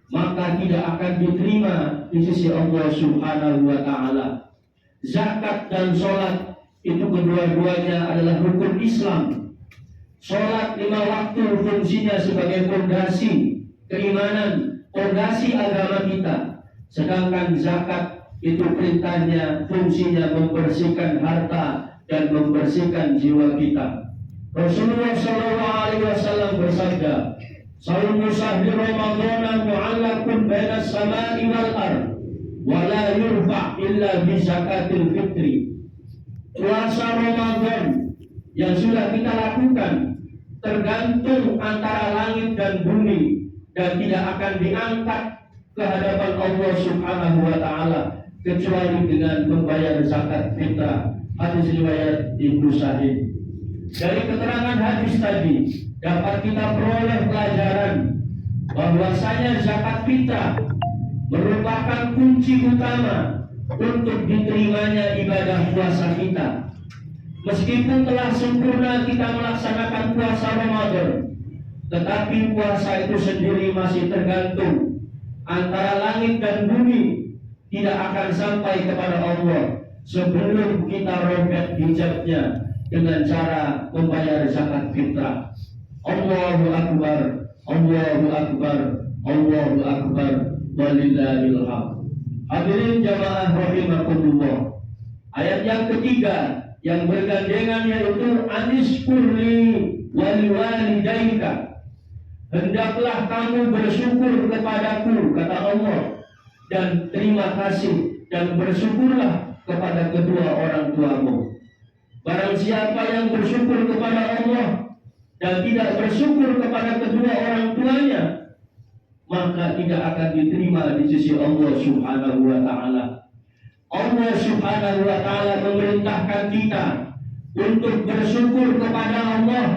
maka tidak akan diterima di sisi Allah Subhanahu wa Ta'ala. Zakat dan sholat itu kedua-duanya adalah rukun Islam. Sholat 5 waktu fungsinya sebagai fondasi keimanan, fondasi agama kita. Sedangkan zakat itu perintahnya, fungsinya membersihkan harta dan membersihkan jiwa kita. Rasulullah SAW bersabda, "Shaumu syahri Ramadhan mu'allaqun baina as-sama'i wal ardh, wa la yurfa' illa bi zakatil fitri." Puasa Ramadan yang sudah kita lakukan tergantung antara langit dan bumi dan tidak akan diangkat ke hadapan Allah Subhanahu wa Ta'ala kecuali dengan membayar zakat fitrah. Hadis riwayat Ibnu Sa'id. Dari keterangan hadis tadi dapat kita peroleh pelajaran bahwasanya zakat fitrah merupakan kunci utama untuk diterimanya ibadah puasa kita. Meskipun telah sempurna kita melaksanakan puasa Ramadan, tetapi puasa itu sendiri masih tergantung antara langit dan bumi, tidak akan sampai kepada Allah sebelum kita robek hijabnya dengan cara membayar zakat fitrah. Allahu Akbar, Allahu Akbar, Allahu Akbar, walillahil hamd. Hadirin jamaah rahimakumullah. Ayat yang ketiga yang bergandengan yaitu aniskurli waliwalidaika. Hendaklah kamu bersyukur kepadaku, kata Allah, dan terima kasih dan bersyukurlah kepada kedua orang tuamu. Barang siapa yang bersyukur kepada Allah dan tidak bersyukur kepada kedua orang tuanya, maka tidak akan diterima di sisi Allah Subhanahu wa Ta'ala. Allah Subhanahu wa Ta'ala memerintahkan kita untuk bersyukur kepada Allah.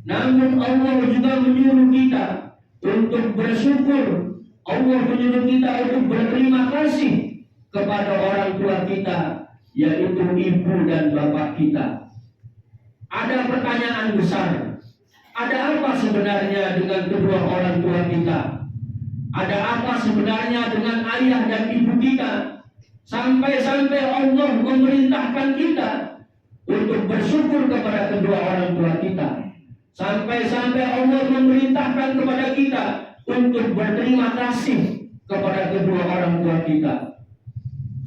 Namun Allah juga menyuruh kita untuk bersyukur. Allah menyuruh kita untuk berterima kasih kepada orang tua kita, yaitu ibu dan bapak kita. Ada pertanyaan besar. Ada apa sebenarnya dengan kedua orang tua kita? Ada apa sebenarnya dengan ayah dan ibu kita? Sampai-sampai Allah memerintahkan kita untuk bersyukur kepada kedua orang tua kita. Sampai-sampai Allah memerintahkan kepada kita untuk berterima kasih kepada kedua orang tua kita.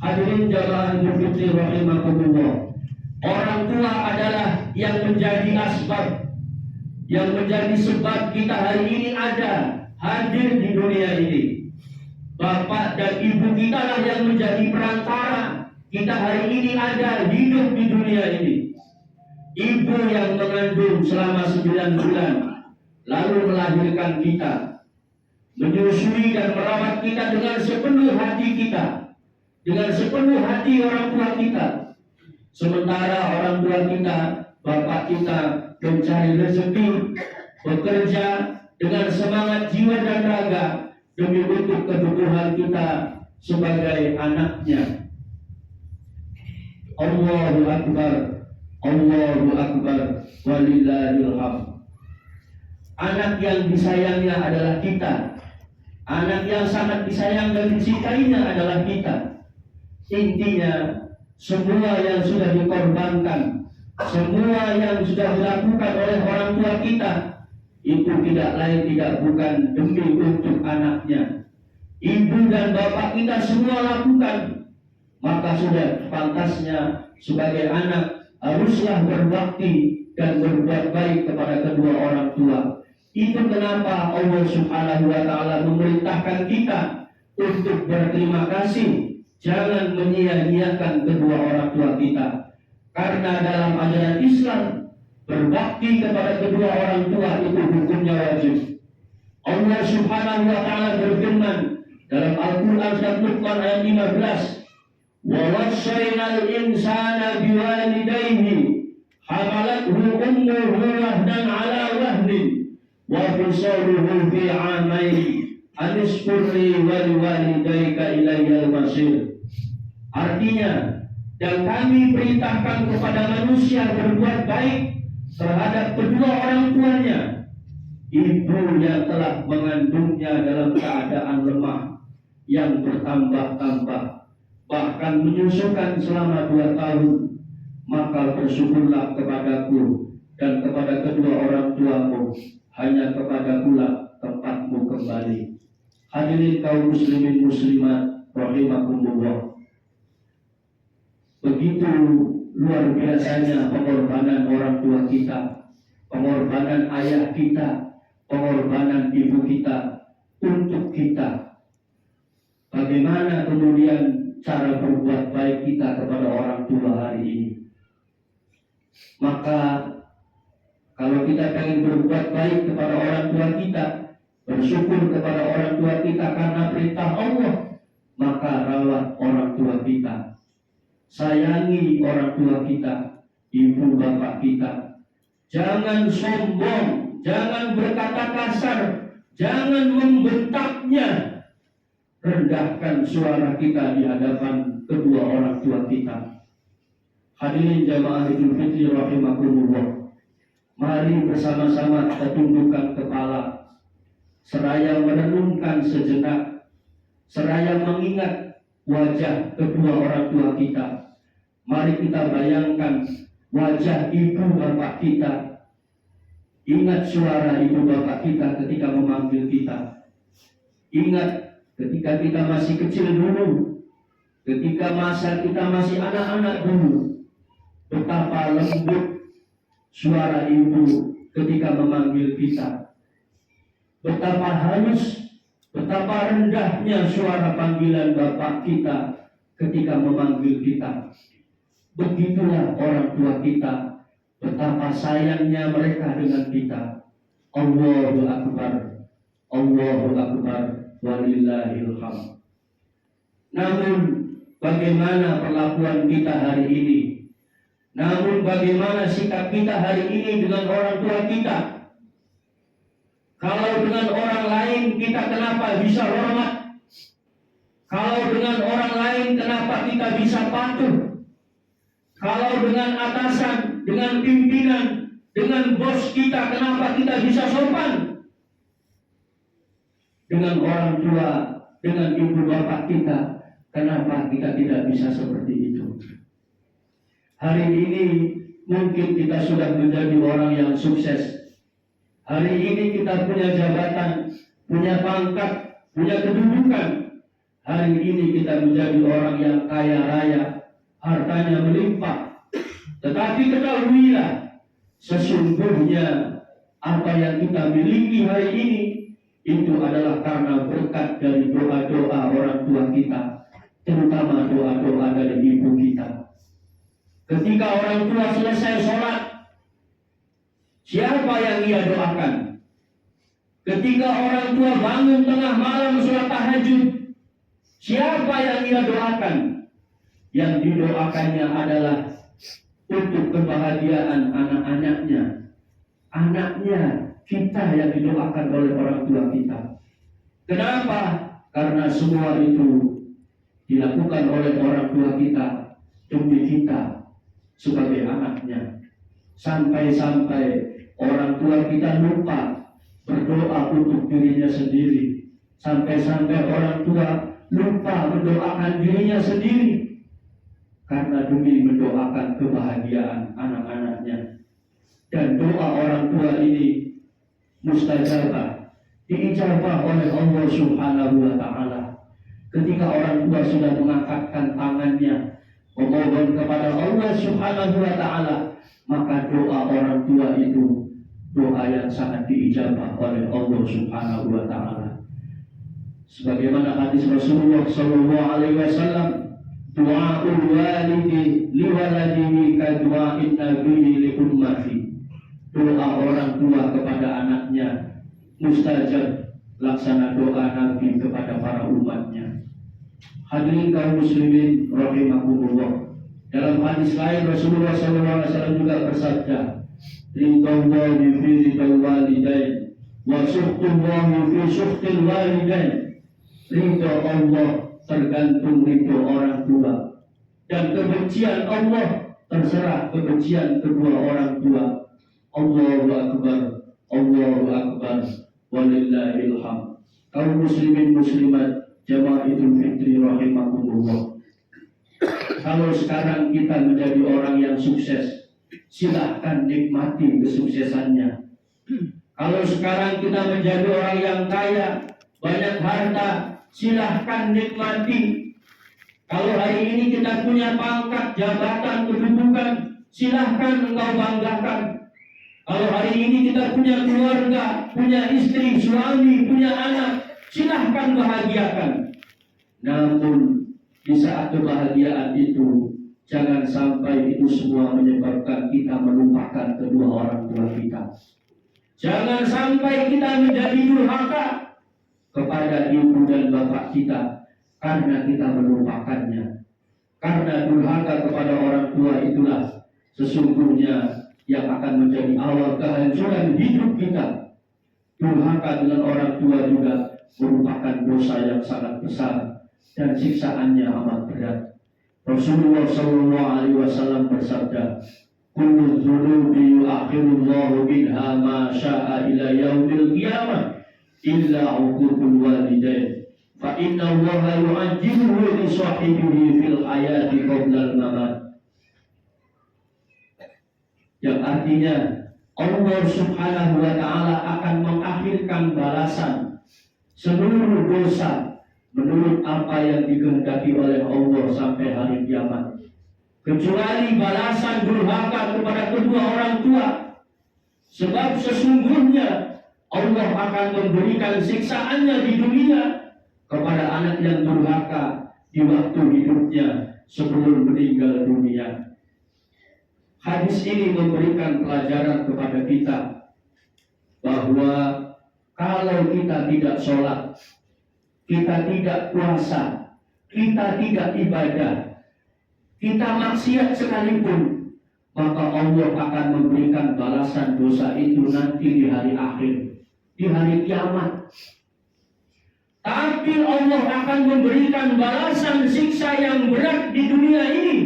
Hadirin jamaah Jumatri rahimakumullah. Orang tua adalah yang menjadi asbab, yang menjadi sebab kita hari ini ada, hadir di dunia ini. Bapak dan ibu kita lah yang menjadi perantara kita hari ini ada hidup di dunia ini. Ibu yang mengandung selama 9 bulan, lalu melahirkan kita, menyusui dan merawat kita dengan sepenuh hati kita, dengan sepenuh hati orang tua kita. Sementara orang tua kita, bapak kita mencari rezeki, bekerja dengan semangat jiwa dan raga demi untuk kebutuhan kita sebagai anaknya. Allahu Akbar, Allahu Akbar, walillahil hamd. Anak yang disayangnya adalah kita. Anak yang sangat disayang dan dicintainya adalah kita. Intinya, semua yang sudah dikorbankan, semua yang sudah dilakukan oleh orang tua kita, itu tidak lain tidak bukan demi untuk anaknya. Ibu dan bapak kita semua lakukan, maka sudah pantasnya sebagai anak haruslah berbakti dan berbuat baik kepada kedua orang tua. Itu kenapa Allah Subhanahu wa Ta'ala memerintahkan kita untuk berterima kasih, jangan menyia-nyiakan kedua orang tua kita. Karena dalam ajaran Islam, berbakti kepada kedua orang tua itu hukumnya wajib. Allah Subhanahu wa Ta'ala berfirman dalam Al-Quran surat Luqman ayat 15, "Wa wassaynal insana biwalidayhi hamalathu ummuhu wahdan ala wahnin wa fisaluhu fi 'amain anishkurli wa liwalidayka ilayyal masir." Artinya, dan kami perintahkan kepada manusia berbuat baik terhadap kedua orang tuanya, ibu yang telah mengandungnya dalam keadaan lemah yang bertambah-tambah, bahkan menyusukan selama 2 tahun, maka bersyukurlah kepadaku dan kepada kedua orang tuamu, hanya kepadakulah tempatmu kembali. Hadirin kaum muslimin muslimat rahimakumullah. Begitu luar biasanya pengorbanan orang tua kita, pengorbanan ayah kita, pengorbanan ibu kita untuk kita. Bagaimana kemudian cara berbuat baik kita kepada orang tua hari ini? Maka kalau kita ingin berbuat baik kepada orang tua kita, bersyukur kepada orang tua kita karena perintah Allah, maka rawat orang tua kita, sayangi orang tua kita, ibu bapak kita. Jangan sombong, jangan berkata kasar, jangan membentaknya. Rendahkan suara kita di hadapan kedua orang tua kita. Hadirin jamaah Idul Fitri rahimakumullah. Mari bersama-sama kita tundukkan kepala, seraya merenungkan sejenak, seraya mengingat wajah kedua orang tua kita. Mari kita bayangkan wajah ibu bapak kita. Ingat suara ibu bapak kita ketika memanggil kita. Ingat ketika kita masih kecil dulu, ketika masa kita masih anak-anak dulu, betapa lembut suara ibu ketika memanggil kita. Betapa halus, betapa rendahnya suara panggilan bapak kita ketika memanggil kita. Begitulah orang tua kita, betapa sayangnya mereka dengan kita. Allahu Akbar, Allahu Akbar, walillahil hamd. Namun bagaimana perlakuan kita hari ini? Namun bagaimana sikap kita hari ini dengan orang tua kita? Kalau dengan orang lain kita kenapa bisa hormat? Kalau dengan orang lain kenapa kita bisa patuh? Kalau dengan atasan, dengan pimpinan, dengan bos kita kenapa kita bisa sopan? Dengan orang tua, dengan ibu bapak kita, kenapa kita tidak bisa seperti itu? Hari ini mungkin kita sudah menjadi orang yang sukses. Hari ini kita punya jabatan, punya pangkat, punya kedudukan. Hari ini kita menjadi orang yang kaya raya, hartanya melimpah. Tetapi ketahuilah, sesungguhnya apa yang kita miliki hari ini itu adalah karena berkat dari doa-doa orang tua kita, terutama doa-doa dari ibu kita. Ketika orang tua selesai sholat, siapa yang ia doakan? Ketika orang tua bangun tengah malam sholat tahajud, siapa yang ia doakan? Yang didoakannya adalah untuk kebahagiaan anak-anaknya. Anaknya kita yang didoakan oleh orang tua kita. Kenapa? Karena semua itu dilakukan oleh orang tua kita demi kita sebagai anaknya. Sampai-sampai orang tua kita lupa berdoa untuk dirinya sendiri. Sampai-sampai orang tua lupa mendoakan dirinya sendiri karena demi mendoakan kebahagiaan anak-anaknya. Dan doa orang tua ini mustajabah, diijabah oleh Allah Subhanahu wa Ta'ala. Ketika orang tua sudah mengangkatkan tangannya memohon kepada Allah Subhanahu wa Ta'ala, maka doa orang tua itu doa yang sangat diijabah oleh Allah Subhanahu wa Ta'ala. Sebagaimana hadis Rasulullah sallallahu alaihi wasallam, doaul walidi liwaladihi ka du'ain nabiyyi li ummati. Doa orang tua kepada anaknya mustajab laksana doa Nabi kepada para umatnya. Hadirin kaum muslimin rahimakumullah. Dalam hadis lain Rasulullah SAW juga bersabda, ridhallahi fi ridhal walidain wa suhtullahi fi suhtil walidain. Ridha Allah tergantung ridha orang tua, dan kebencian Allah terserah kebencian kedua orang tua. Allahu Akbar, Allahu Akbar, walillahil hamd. Kaum muslimin muslimat jamaah Idul Fitri rahimakumullah. Kalau sekarang kita menjadi orang yang sukses, silahkan nikmati kesuksesannya. Kalau sekarang kita menjadi orang yang kaya, banyak harta, silahkan nikmati. Kalau hari ini kita punya pangkat, jabatan, kedudukan, silahkan engkau banggakan. Kalau hari ini kita punya keluarga, punya istri, suami, punya anak, silahkan bahagiakan. Namun di saat kebahagiaan itu, jangan sampai itu semua menyebabkan kita melupakan kedua orang tua kita. Jangan sampai kita menjadi durhaka kepada ibu dan bapak kita karena kita melupakannya. Karena durhaka kepada orang tua itulah sesungguhnya yang akan menjadi awal kehancuran hidup kita. Durhaka dengan orang tua juga merupakan dosa yang sangat besar dan siksaannya amat berat. Rasulullah SAW bersabda, "Kullu dzunubi yu'akhirullahu minha ma syaa ila yaumil qiyamah illa 'uququl walidain. Fa inna Allaha yu'ajjiluhu li sahibihi fil hayati qabla al-mamat." Yang artinya Allah Subhanahu wa taala akan mengakhirkan balasan seluruh dosa menurut apa yang dikehendaki oleh Allah sampai hari kiamat, kecuali balasan durhaka kepada kedua orang tua. Sebab sesungguhnya Allah akan memberikan siksaannya di dunia kepada anak yang durhaka di waktu hidupnya sebelum meninggal dunia. Hadis ini memberikan pelajaran kepada kita bahwa kalau kita tidak sholat, kita tidak puasa, kita tidak ibadah, kita maksiat sekalipun, maka Allah akan memberikan balasan dosa itu nanti di hari akhir, di hari kiamat. Tapi Allah akan memberikan balasan siksa yang berat di dunia ini.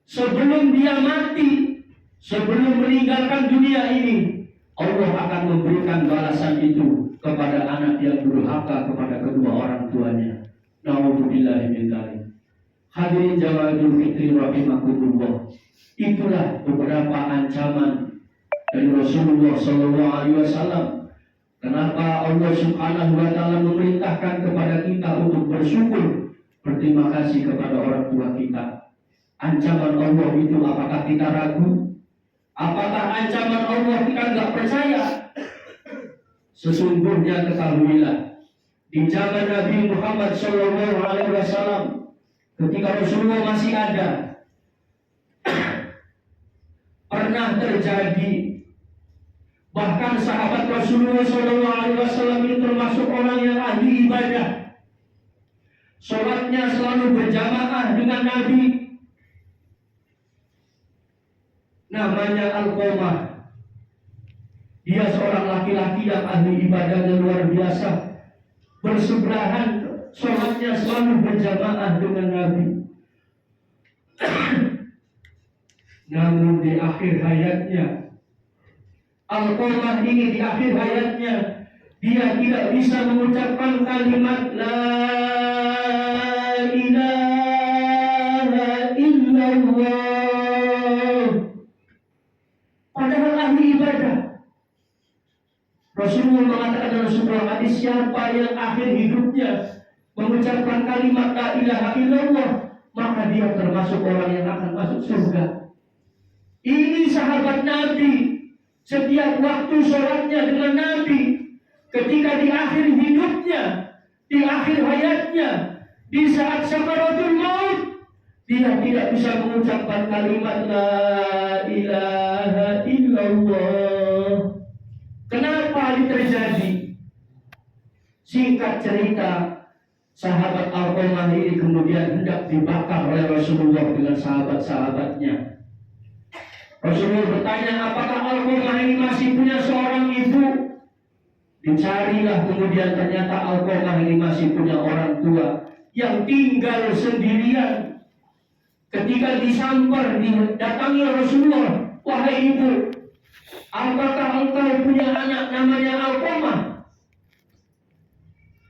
Sebelum dia mati, sebelum meninggalkan dunia ini, Allah akan memberikan balasan itu kepada anak yang durhaka kepada kedua orang tuanya. Na'udzubillahi min dzalik. Hadirin jamaah Idul Fitri rahimakumullah. Itulah beberapa ancaman dari Rasulullah SAW. Kenapa Allah Subhanahu wa taala memerintahkan kepada kita untuk bersyukur, berterima kasih kepada orang tua kita. Ancaman Allah itu apakah kita ragu? Apakah ancaman Allah kita enggak percaya? Sesungguhnya ketahuilah, di zaman Nabi Muhammad SAW, ketika Rasulullah masih ada, pernah terjadi, bahkan sahabat Rasulullah SAW itu termasuk orang yang ahli ibadah. Sholatnya selalu berjamaah dengan Nabi. Namanya Alqamah. Dia seorang laki-laki yang ahli ibadahnya luar biasa. Bersebelahan, sholatnya selalu berjamaah dengan Nabi. Namun di akhir hayatnya, Alqamah ini di akhir hayatnya, dia tidak bisa mengucapkan kalimat La ilaha illallah. Padahal ahli ibadah. Rasulullah mengatakan dalam sebuah hadis, siapa yang akhir hidupnya mengucapkan kalimat La ilaha illallah, maka dia termasuk orang yang akan masuk surga. Ini sahabat Nabi, setiap waktu sholatnya dengan Nabi, ketika di akhir hidupnya, di akhir hayatnya, di saat sakaratul maut, dia tidak bisa mengucapkan kalimat La ilaha illallah. Kenapa ini terjadi? Singkat cerita, sahabat Alqamah ini kemudian hendak dibakar oleh Rasulullah dengan sahabat-sahabatnya. Rasulullah bertanya, apakah Alqamah ini masih punya seorang ibu? Dicarilah, kemudian ternyata Alqamah ini masih punya orang tua yang tinggal sendirian. Ketika disamper, didatangi Rasulullah, wahai ibu, apakah engkau punya anak namanya Alqamah?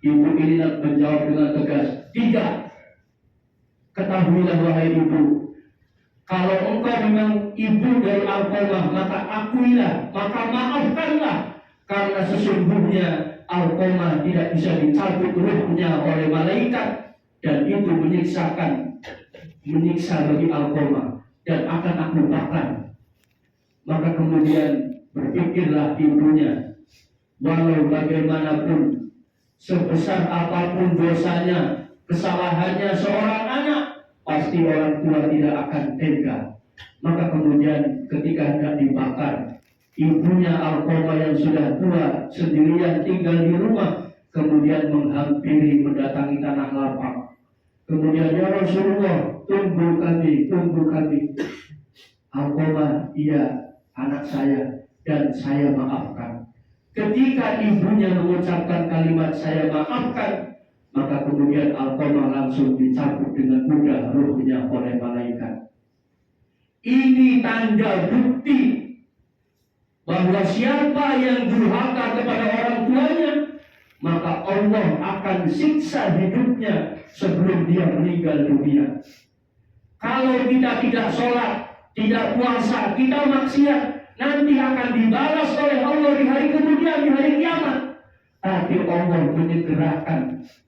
Ibu ini menjawab dengan tegas, tidak. Ketahuilah wahai ibu, kalau engkau memang ibu dari Alqamah, maka akuilah, maka maafkanlah, karena sesungguhnya Alqamah tidak bisa dicabut ruhnya oleh malaikat, dan itu menyiksa bagi Alqamah, dan akan aku bakar. Maka kemudian berpikirlah ibunya, walau bagaimanapun, sebesar apapun dosanya, kesalahannya seorang anak, pasti orang tua tidak akan tega. Maka kemudian ketika hendak dibakar, ibunya Alqamah yang sudah tua sendirian tinggal di rumah, kemudian menghampiri mendatangi tanah lapang. Kemudian, ya Rasulullah, tunggu kami. Alqamah, iya anak saya, dan saya maafkan. Ketika ibunya mengucapkan kalimat saya maafkan, maka kemudian Alqamah langsung dicabut dengan mudah ruhnya oleh malaikat. Ini tanda bukti bahwa siapa yang durhaka kepada orang tuanya, maka Allah akan siksa hidupnya sebelum dia meninggal dunia. Kalau kita tidak sholat, tidak puasa, kita maksiat, nanti akan dibalas oleh Allah di hari kemudian, di hari kiamat. Tapi Allah menyegerakan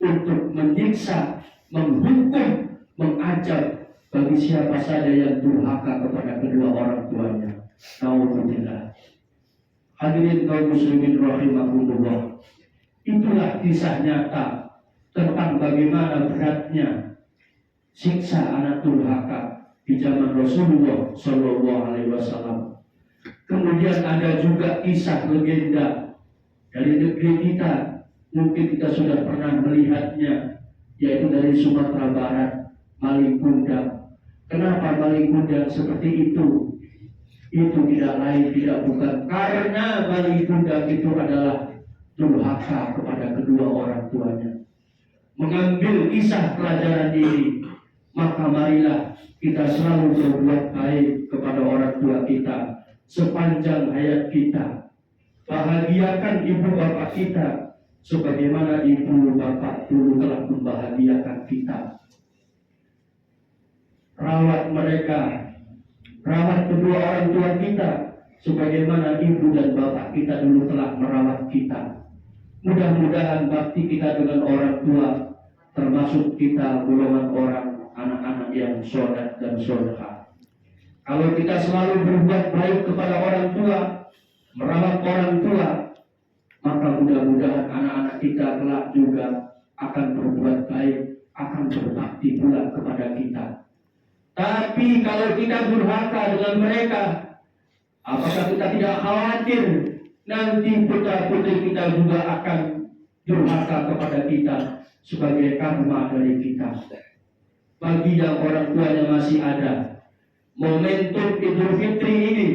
untuk menyiksa, menghukum, mengajab bagi siapa saja yang durhaka kepada kedua orang tuanya. Nauzubillah. Hadirin kaum muslimin rahimakumullah. Itulah kisah nyata tentang bagaimana beratnya siksa anak durhaka di zaman Rasulullah Shallallahu Alaihi Wasallam. Kemudian ada juga kisah legenda dari negeri kita, mungkin kita sudah pernah melihatnya, yaitu dari Sumatera Barat, Malikunda. Kenapa Malikunda seperti itu? Itu tidak lain, tidak bukan karena Malikunda itu adalah durhaka kepada kedua orang tuanya. Mengambil kisah pelajaran ini, maka marilah kita selalu berbuat baik kepada orang tua kita sepanjang hayat kita. Bahagiakan ibu bapak kita sebagaimana ibu bapak dulu telah membahagiakan kita. Rawat mereka, rawat kedua orang tua kita sebagaimana ibu dan bapak kita dulu telah merawat kita. Mudah-mudahan bakti kita dengan orang tua, termasuk kita golongan orang anak-anak yang sholat dan sholehah. Kalau kita selalu berbuat baik kepada orang tua, merawat orang tua, maka mudah-mudahan anak-anak kita kelak juga akan berbuat baik, akan berbakti pula kepada kita. Tapi kalau kita durhaka dengan mereka, apakah kita tidak khawatir nanti putra-putri kita juga akan durhaka kepada kita sebagai karma dari kita? Bagi yang orang tuanya masih ada, momentum Idul Fitri ini,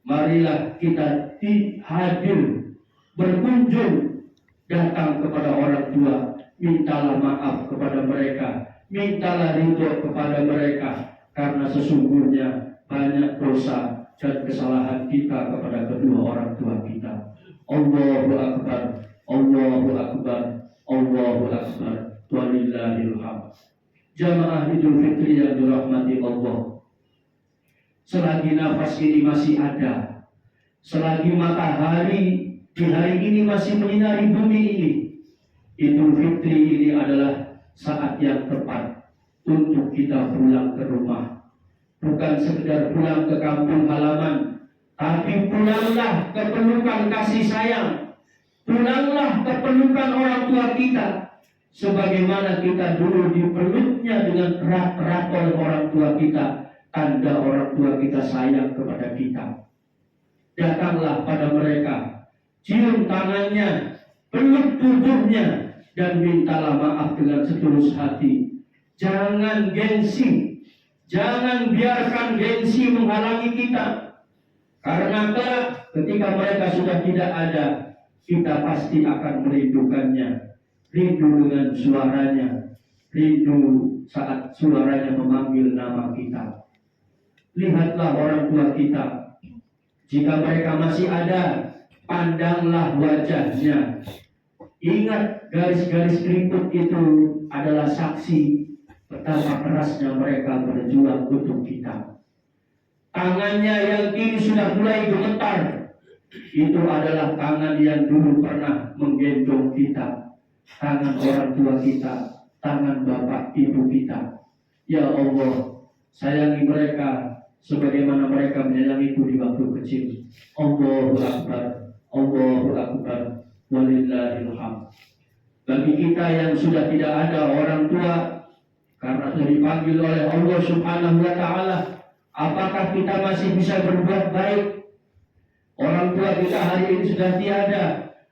marilah kita hadir, berkunjung, datang kepada orang tua, mintalah maaf kepada mereka, mintalah ridho kepada mereka, karena sesungguhnya banyak dosa dan kesalahan kita kepada kedua orang tua kita. Allahu Akbar, Allahu Akbar, Allahu Akbar, walillahil hamd. Jamaah Idul Fitri yang dirahmati Allah, selagi nafas ini masih ada, selagi matahari di hari ini masih menyinari bumi ini, Idul Fitri ini adalah saat yang tepat untuk kita pulang ke rumah. Bukan sekedar pulang ke kampung halaman, tapi pulanglah ke pelukan kasih sayang, pulanglah ke pelukan orang tua kita, sebagaimana kita dulu dipeluknya dengan erat-erat oleh orang tua kita, tanda orang tua kita sayang kepada kita. Datanglah pada mereka, cium tangannya, peluk tubuhnya, dan mintalah maaf dengan setulus hati. Jangan gengsi, jangan biarkan gengsi menghalangi kita, karena ketika mereka sudah tidak ada, kita pasti akan merindukannya. Rindu dengan suaranya, rindu saat suaranya memanggil nama kita. Lihatlah orang tua kita, jika mereka masih ada, pandanglah wajahnya. Ingat garis-garis keriput itu adalah saksi betapa kerasnya mereka berjuang untuk kita. Tangannya yang kini sudah mulai gemetar, itu adalah tangan yang dulu pernah menggendong kita, tangan orang tua kita, tangan bapak ibu kita. Ya Allah, sayangi mereka sebagaimana mereka menyayangiku di waktu kecil. Allahu Akbar, Allahu Akbar, walillahil hamd. Bagi kita yang sudah tidak ada orang tua, karena sudah dipanggil oleh Allah Subhanahu wa Ta'ala, apakah kita masih bisa berbuat baik? Orang tua kita hari ini sudah tiada,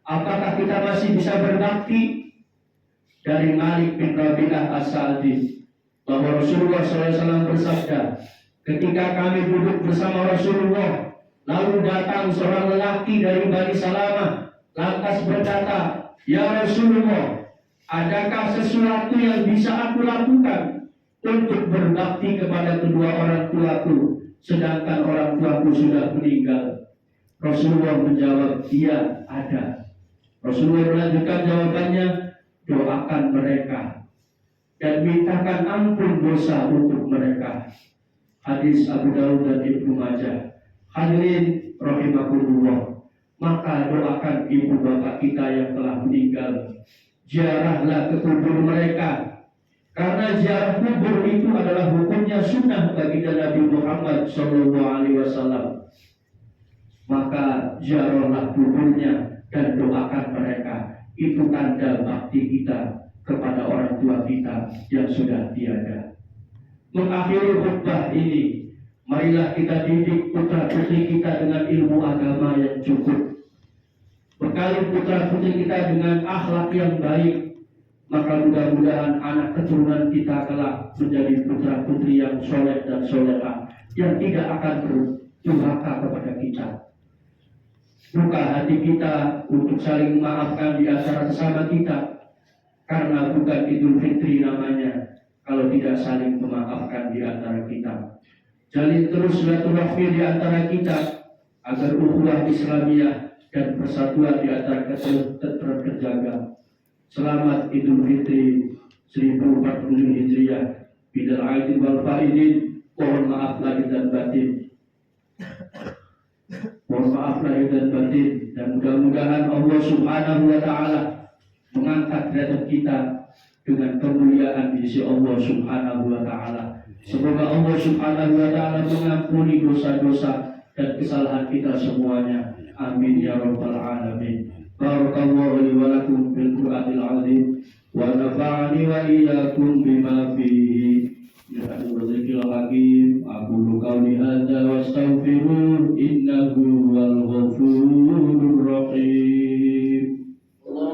apakah kita masih bisa berbakti? Dari Malik bin Rabi'ah As-Sa'di, bahwa Rasulullah SAW bersabda, ketika kami duduk bersama Rasulullah, lalu datang seorang lelaki dari Bani Salamah, lantas berkata, ya Rasulullah, adakah sesuatu yang bisa aku lakukan untuk berbakti kepada kedua orang tuaku, sedangkan orang tuaku sudah meninggal? Rasulullah menjawab, iya ada. Rasulullah melanjutkan jawabannya, doakan mereka dan mintakan ampun dosa untuk mereka. Hadis Abu Dawud dan Ibnu Majah. Hadirin rahimakumullah, maka doakan ibu bapak kita yang telah meninggal. Ziarahlah ke kubur mereka, karena ziarah kubur itu adalah hukumnya sunnah bagi Nabi Muhammad SAW. Maka ziarahlah kuburnya dan doakan mereka. Itu tanda bakti kita kepada orang tua kita yang sudah tiada. Mengakhiri khutbah ini, marilah kita didik putra putri kita dengan ilmu agama yang cukup. Bekali putra putri kita dengan akhlak yang baik, maka mudah-mudahan anak keturunan kita kelak menjadi putra putri yang soleh dan soleha, yang tidak akan berdurhaka kepada kita. Buka hati kita untuk saling memaafkan di antara sesama kita, karena bukan Idul Fitri namanya kalau tidak saling memaafkan di antara kita. Jalin terus silaturahmi di antara kita agar ukhuwah Islamiyah dan persatuan di antara kita tetap terjaga. Selamat Idul Fitri 1440 Hijriah. Bidal aidin wal faidin. Mohon maaf lahir dan batin. Mohon maaf lahir dan batin, dan mudah-mudahan Allah Subhanahu wa Ta'ala mengangkat derajat kita dengan kemuliaan di sisi Allah Subhanahu wa Ta'ala. Semoga Allah Subhanahu wa Ta'ala mengampuni dosa-dosa dan kesalahan kita semuanya. Amin ya rabbal alamin. Barakallahu li wa lakum bil Qur'anil azim wa nafa'ani wa iyyakum bima fihi min dzikrill hakim. Aqulu qawli hadza wa astaghfiruh innahu